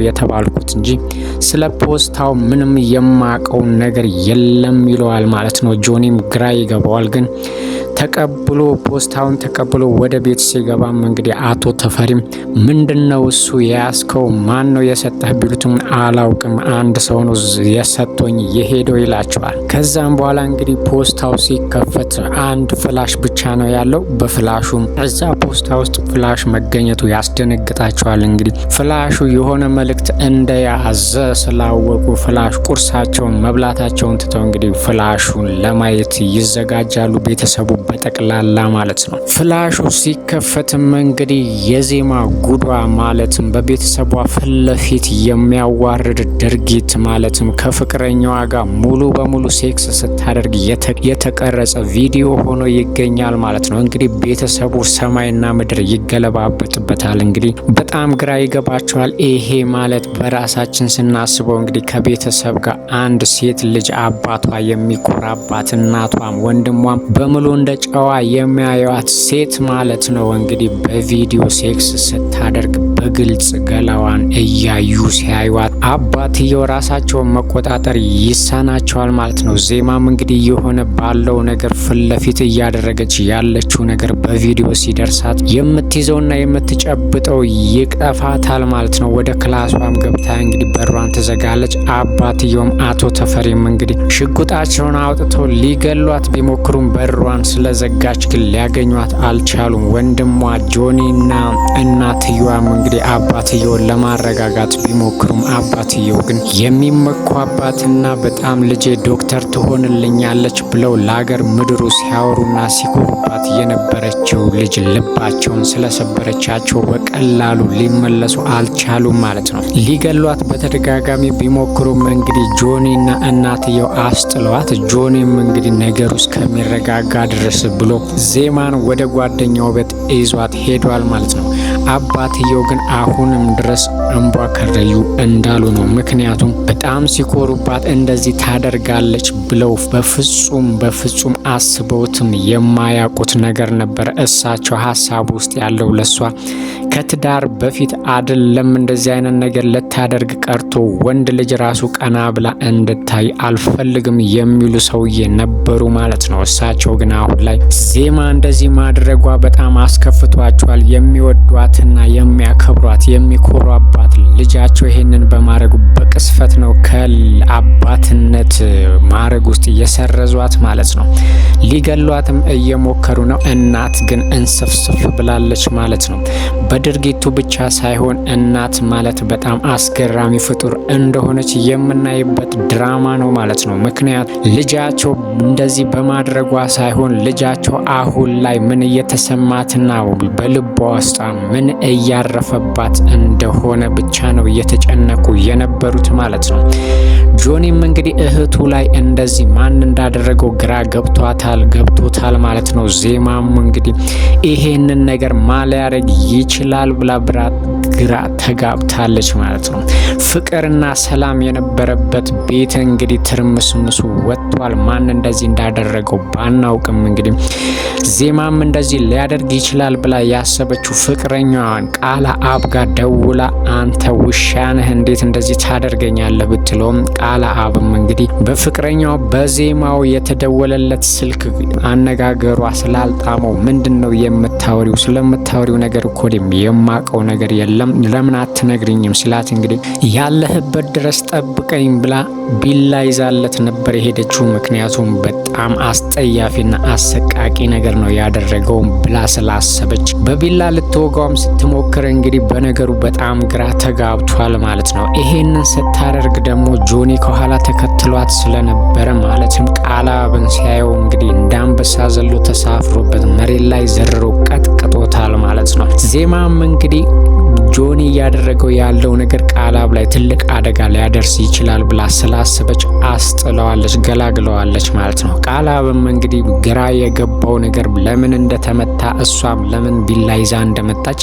ነው የተባልኩት እንጂ ስለ ፖስታው ምንም የማቀው ነገር የለም ይለዋል ማለት ነው። ጆኒም ግራ ይገባዋል። ግን ተቀብሎ ፖስታውን ተቀብሎ ወደ ቤት ሲገባም እንግዲህ አቶ ተፈሪም ምንድነው እሱ የያዝከው? ማን ነው የሰጠህ ቢሉትም አላውቅም፣ አንድ ሰው ነው የሰጠኝ የሄደው ይላቸዋል። ከዛም በኋላ እንግዲህ ፖስታው ሲከፈት አንድ ፍላሽ ብቻ ነው ያለው። በፍላሹም እዛ ፖስታ ውስጥ ፍላሽ መገኘቱ ያስደነግጣቸዋል። እንግዲህ ፍላሹ የሆነ መልእክት እንደያዘ ስላወቁ ፍላሽ ቁርሳቸውን መብላታቸውን ትተው እንግዲህ ፍላሹን ለማየት ይዘጋጃሉ። ቤተሰቡ በጠቅላላ ማለት ነው። ፍላሹ ሲከፈትም እንግዲህ የዜማ ጉዷ ማለትም በቤተሰቧ ፊት ለፊት የሚያዋርድ ድርጊት ማለትም ከፍቅረኛዋ ጋር ሙሉ በሙሉ ሴክስ ስታደርግ የተቀረጸ ቪዲዮ ሆኖ ይገኛል ማለት ነው። እንግዲህ ቤተሰቡ ሰማይና ምድር ይገለባበጥበታል። እንግዲህ በጣም ግራ ይገባቸዋል። ይሄ ማለት በራሳችን ስናስበው እንግዲህ ከቤተሰብ ጋር አንድ ሴት ልጅ አባቷ የሚኮራባት እናቷም ወንድሟም በሙሉ እንደ ጨዋ የሚያዩት ሴት ማለት ነው። እንግዲህ በቪዲዮ ሴክስ ስታደርግ በግልጽ ገላዋን እያዩ ሲያዩት አባትየው ራሳቸውን መቆጣጠር ይሳናቸዋል ማለት ነው። ዜማም እንግዲህ የሆነ ባለው ነገር ፊት ለፊት እያደረገች ያለችው ነገር በቪዲዮ ሲደርሳት የምትይዘውና የምትጨብጠው ይጠፋታል ማለት ነው። ወደ ክላሷም ገብታ እንግዲህ በሯን ትዘጋለች። አባትየውም አቶ ተፈሪም እንግዲህ ሽጉጣቸውን አውጥተው ሊገሏት ቢሞክሩም በሯን ስለዘጋች ግን ሊያገኟት አልቻሉም። ወንድሟ ጆኒና እናትየዋም እንግዲህ አባትየውን ለማረጋጋት ቢሞክሩም አባትየው ግን የሚመኳባትና በጣም ልጄ ዶክተር ትሆንልኛለች ብለው ለሀገር ምድሩ ሲያወሩና ሲኮሩባት የነበረችው ልጅ ልባቸውን ስለሰበረቻቸው በቀላሉ ሊመለሱ አልቻሉም ማለት ነው። ሊገሏት በተደጋጋሚ ቢሞክሩም እንግዲህ ጆኒና እናትየው አስጥለዋት ጆኒም እንግዲህ ነገሩ እስከሚረጋጋ ድረስ ብሎ ዜማን ወደ ጓደኛው ቤት ይዟት ሄዷል ማለት ነው። አባትየው ግን አሁንም ድረስ እንቧ ከረዩ እንዳሉ ነው። ምክንያቱም በጣም ሲኮሩባት እንደዚህ ታደርጋለች ብለው በፍጹም አስበውትም የማያውቁት ነገር ነበር እሳቸው ሀሳብ ውስጥ ያለው ለሷ ከትዳር በፊት አይደለም እንደዚህ አይነት ነገር ልታደርግ ቀርቶ ወንድ ልጅ ራሱ ቀና ብላ እንድታይ አልፈልግም የሚሉ ሰውዬ ነበሩ ማለት ነው። እሳቸው ግን አሁን ላይ ዜማ እንደዚህ ማድረጓ በጣም አስከፍቷቸዋል። የሚወዷትና የሚያከብሯት የሚኮሯባት ልጃቸው ይሄንን በማድረጉ በቅስፈት ነው ከአባትነት ማዕረግ ውስጥ እየሰረዟት ማለት ነው። ሊገሏትም እየሞከሩ ነው። እናት ግን እንስፍስፍ ብላለች ማለት ነው። በድርጊቱ ብቻ ሳይሆን እናት ማለት በጣም አስገራሚ ፍጡር እንደሆነች የምናይበት ድራማ ነው ማለት ነው። ምክንያት ልጃቸው እንደዚህ በማድረጓ ሳይሆን ልጃቸው አሁን ላይ ምን እየተሰማትና በልቧ ውስጥ ምን እያረፈባት እንደሆነ ብቻ ነው እየተጨነቁ የነበሩት ማለት ነው። ጆኒም እንግዲህ እህቱ ላይ እንደዚህ ማን እንዳደረገው ግራ ገብቶታል ማለት ነው። ዜማም እንግዲህ ይሄንን ነገር ማሊያረግ ይችላል ብላ ግራ ተጋብታለች ማለት ነው። ፍቅርና ሰላም የነበረበት ቤት እንግዲህ ትርምስምሱ ወጥቷል። ማን እንደዚህ እንዳደረገው ባናውቅም እንግዲህ ዜማም እንደዚህ ሊያደርግ ይችላል ብላ ያሰበችው ፍቅረኛዋን ቃላ አብ ጋር ደውላ አንተ ውሻ ነህ እንዴት እንደዚህ ታደርገኛለህ ብትለውም ቃላ አብም እንግዲህ በፍቅረኛው በዜማው የተደወለለት ስልክ አነጋገሯ ስላልጣመው ምንድነው የምታወሪው? ስለምታወሪው ነገር እኮ የማቀው ነገር የለም ለምን አትነግሪኝም ሲላት እንግዲህ ያለህበት ድረስ ጠብቀኝ ብላ ቢላ ይዛለት ነበር የሄደችው። ምክንያቱም በጣም አስጠያፊና አሰቃቂ ነገር ነው ያደረገው ብላ ስላሰበች በቢላ ልትወጋውም ስትሞክር እንግዲህ በነገሩ በጣም ግራ ተጋብቷል ማለት ነው። ይሄንን ስታደርግ ደግሞ ጆኒ ከኋላ ተከትሏት ስለነበረ ማለትም ቃላብን ሲያየው እንግዲህ እንዳንበሳ ዘሎ ተሳፍሮበት መሬት ላይ ዘርሮ ቀጥቅጦታል ማለት ነው። ዜማም እንግዲህ ጆኒ እያደረገው ያለው ነገር ቃላብ ላይ ትልቅ አደጋ ሊያደርስ ይችላል ብላ ስላሰበች አስጥለዋለች፣ ገላግለዋለች ማለት ነው። ቃላብም እንግዲህ ግራ የገባው ነገር ለምን እንደተመታ እሷም ለምን ቢላ ይዛ እንደመጣች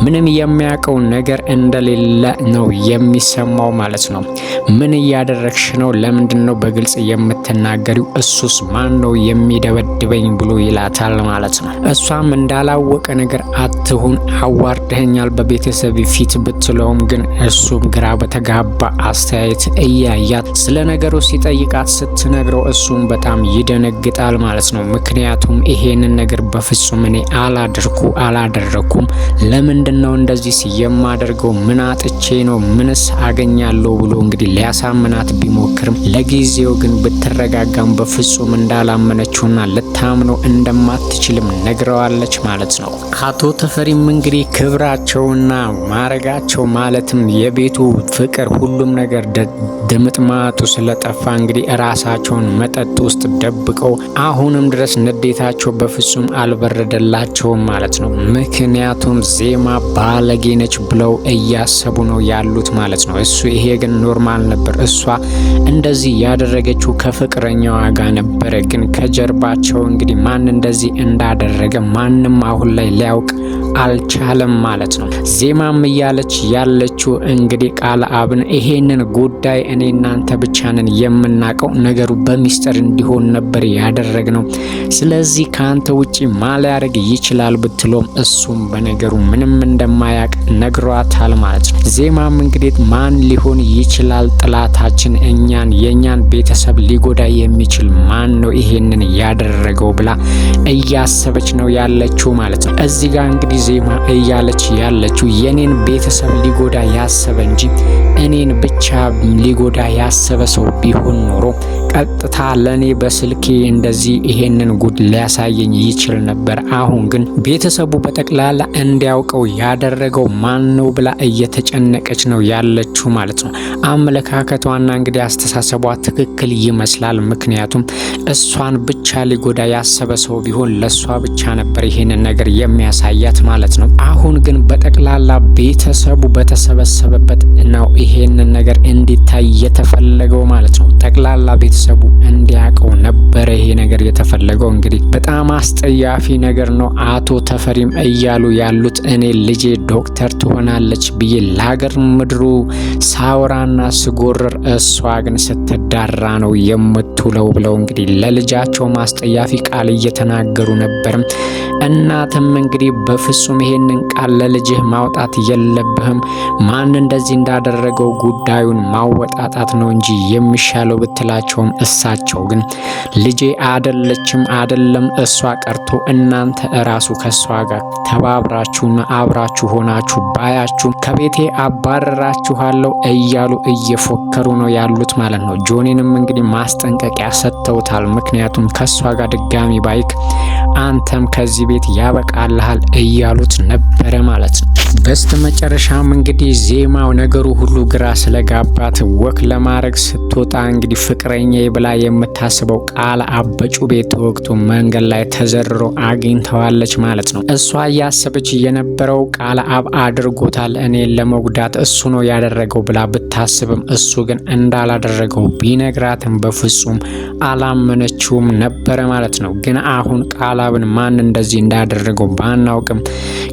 ምንም የሚያውቀው ነገር እንደሌለ ነው የሚሰማው ማለት ነው። ምን እያደረግሽ ነው? ለምንድን ነው በግልጽ የምትናገሪው? እሱስ ማን ነው የሚደበድበኝ ብሎ ይላታል ማለት ነው። እሷም እንዳላወቀ ነገር አትሁን፣ አዋርደኸኛል፣ በቤተሰብ አስቢ ፊት ብትለውም ግን እሱም ግራ በተጋባ አስተያየት እያያት ስለ ነገሩ ሲጠይቃት ስትነግረው እሱም በጣም ይደነግጣል ማለት ነው። ምክንያቱም ይሄንን ነገር በፍጹም እኔ አላደረኩም፣ ለምንድን ነው እንደዚህ የማደርገው? ምን አጥቼ ነው? ምንስ አገኛለሁ ብሎ እንግዲህ ሊያሳምናት ቢሞክርም ለጊዜው ግን ብትረጋጋም በፍጹም እንዳላመነችውና ልታምነው እንደማትችልም ነግረዋለች ማለት ነው። አቶ ተፈሪም እንግዲህ ክብራቸውና ማረጋቸው ማለትም የቤቱ ፍቅር ሁሉም ነገር ድምጥማጡ ስለጠፋ እንግዲህ ራሳቸውን መጠጥ ውስጥ ደብቀው አሁንም ድረስ ንዴታቸው በፍጹም አልበረደላቸውም ማለት ነው። ምክንያቱም ዜማ ባለጌ ነች ብለው እያሰቡ ነው ያሉት ማለት ነው። እሱ ይሄ ግን ኖርማል ነበር። እሷ እንደዚህ ያደረገችው ከፍቅረኛዋ ጋር ነበረ። ግን ከጀርባቸው እንግዲህ ማን እንደዚህ እንዳደረገ ማንም አሁን ላይ ሊያውቅ አልቻለም ማለት ነው። ዜማም እያለች ያለችው እንግዲህ ቃልአብን ይሄንን ጉዳይ እኔ እናንተ ብቻ ነን የምናውቀው፣ ነገሩ በሚስጥር እንዲሆን ነበር ያደረግነው። ስለዚህ ከአንተ ውጪ ማ ሊያደርግ ይችላል ብትሎም እሱም በነገሩ ምንም እንደማያውቅ ነግሯታል ማለት ነው። ዜማም እንግዲህ ማን ሊሆን ይችላል ጥላታችን፣ የኛን ቤተሰብ ሊጎዳ የሚችል ማን ነው ይሄንን ያደረገው ብላ እያሰበች ነው ያለችው ማለት ነው። እዚህ ጋር እንግዲህ ዜማ እያለች ያለችው የኔን ቤተሰብ ሊጎዳ ያሰበ እንጂ እኔን ብቻ ሊጎዳ ያሰበ ሰው ቢሆን ኖሮ ቀጥታ ለኔ በስልኬ እንደዚህ ይሄንን ጉድ ሊያሳየኝ ይችል ነበር። አሁን ግን ቤተሰቡ በጠቅላላ እንዲያውቀው ያደረገው ማን ነው ብላ እየተጨነቀች ነው ያለችው ማለት ነው። አመለካከቷና እንግዲህ አስተሳሰቧ ትክክል ይመስላል። ምክንያቱም እሷን ብቻ ሊጎዳ ያሰበ ሰው ቢሆን ለሷ ብቻ ነበር ይሄንን ነገር የሚያሳያት ማለት ነው። አሁን ግን በጠቅላላ ቤተሰቡ በተሰበሰበበት ነው ይሄንን ነገር እንዲታይ የተፈለገው ማለት ነው። ጠቅላላ ቤተሰቡ እንዲያውቀው ነበረ ይሄ ነገር የተፈለገው። እንግዲህ በጣም አስጠያፊ ነገር ነው። አቶ ተፈሪም እያሉ ያሉት እኔ ልጄ ዶክተር ትሆናለች ብዬ ለሀገር ምድሩ ሳውራና ስጎርር እሷ ግን ስትዳራ ነው የምትውለው ብለው እንግዲህ ለልጃቸው ማስጠያፊ ቃል እየተናገሩ ነበር። እናትም እንግዲህ በፍጹም ይሄንን ቃል ለልጅህ ማውጣት የለብህም፣ ማን እንደዚህ እንዳደረገው ጉዳዩን ማወጣጣት ነው እንጂ የሚሻለው ብትላቸውም እሳቸው ግን ልጄ አይደለም እሷ ቀርቶ እናንተ እራሱ ከሷ ጋር ተባብራችሁና አብራችሁ ሆናችሁ ባያችሁ ከቤቴ አባረራችኋለሁ እያሉ እየፎከሩ ነው ያሉት ማለት ነው። ጆኒንም እንግዲህ ማስጠንቀቂያ ሰጥተውታል። ምክንያቱም ከሷ ጋር ድጋሚ ባይክ አንተም ከዚህ ቤት ያበቃልሃል እያሉት ነበረ ማለት ነው። በስተመጨረሻም እንግዲህ ዜማው ነገሩ ሁሉ ግራ ስለጋባት ወክ ለማድረግ ስትወጣ እንግዲህ ፍቅረኛዬ ብላ የምታስበው ቃልአብ በጩቤ ተወግቶ መንገድ ላይ ተዘርሮ አግኝተዋለች ማለት ነው። እሷ እያሰበች የነበረው ቃልአብ አድርጎታል እኔን ለመጉዳት እሱ ነው ያደረገው ብላ ብታስብም እሱ ግን እንዳላደረገው ቢነግራትም በፍጹም አላመነችውም ነበረ ማለት ነው። ግን አሁን ቃልአብን ማን እንደዚህ እንዳደረገው ባናውቅም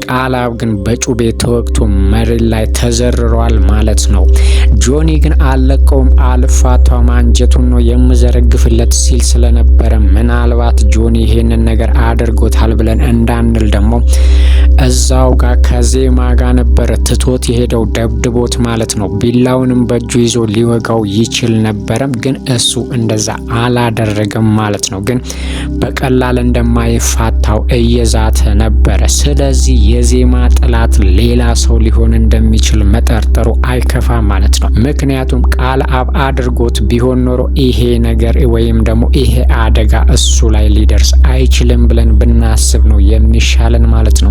ቃልአብ ግን በጩቤ ተወግቶ መሬት ላይ ተዘርሯል ማለት ነው። ጆኒ ግን አለቀውም አልፋታውም አንጀቱን ነው የምዘረግፍለት ሲል ስለነበረ ምናልባት ጆኒ ይሄንን ነገር አድርጎታል ብለን እንዳንል ደግሞ እዛው ጋር ከዜማ ጋር ነበረ ትቶት የሄደው ደብድቦት ማለት ነው። ቢላውንም በእጁ ይዞ ሊወጋው ይችል ነበረ፣ ግን እሱ እንደዛ አላደረገም ማለት ነው። ግን በቀላል እንደማይፋታው እየዛተ ነበረ። ስለዚህ የዜማ ጠላት ሌላ ሰው ሊሆን እንደሚችል መጠርጠሩ አይከፋ ማለት ነው። ምክንያቱም ቃልአብ አድርጎት ቢሆን ኖሮ ይሄ ነገር ወይም ደግሞ ይሄ አደጋ እሱ ላይ ሊደርስ አይችልም ብለን ብናስብ ነው የሚሻለን ማለት ነው።